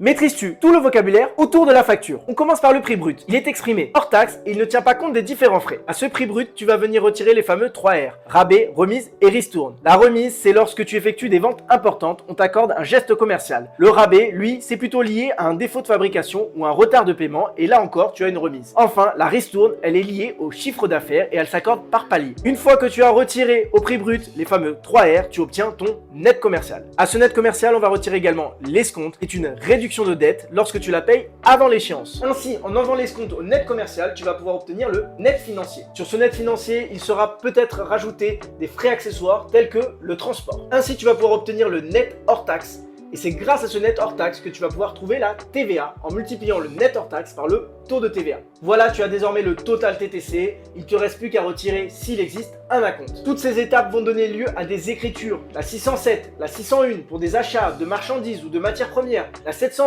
Maîtrises-tu tout le vocabulaire autour de la facture? On commence par le prix brut. Il est exprimé hors taxe et il ne tient pas compte des différents frais. À ce prix brut, tu vas venir retirer les fameux 3 R. Rabais, remise et ristourne. La remise, c'est lorsque tu effectues des ventes importantes, on t'accorde un geste commercial. Le rabais, lui, c'est plutôt lié à un défaut de fabrication ou un retard de paiement et là encore, tu as une remise. Enfin, la ristourne, elle est liée au chiffre d'affaires et elle s'accorde par palier. Une fois que tu as retiré au prix brut les fameux 3 R, tu obtiens ton net commercial. À ce net commercial, on va retirer également l'escompte, qui est une réduction de dette lorsque tu la payes avant l'échéance. Ainsi, en enlevant l'escompte au net commercial, tu vas pouvoir obtenir le net financier. Sur ce net financier, il sera peut-être rajouté des frais accessoires tels que le transport. Ainsi, tu vas pouvoir obtenir le net hors taxe. Et c'est grâce à ce net hors taxe que tu vas pouvoir trouver la TVA en multipliant le net hors taxe par le taux de TVA. Voilà, tu as désormais le total TTC. Il ne te reste plus qu'à retirer, s'il existe, un acompte. Toutes ces étapes vont donner lieu à des écritures. La 607, la 601 pour des achats de marchandises ou de matières premières, la 701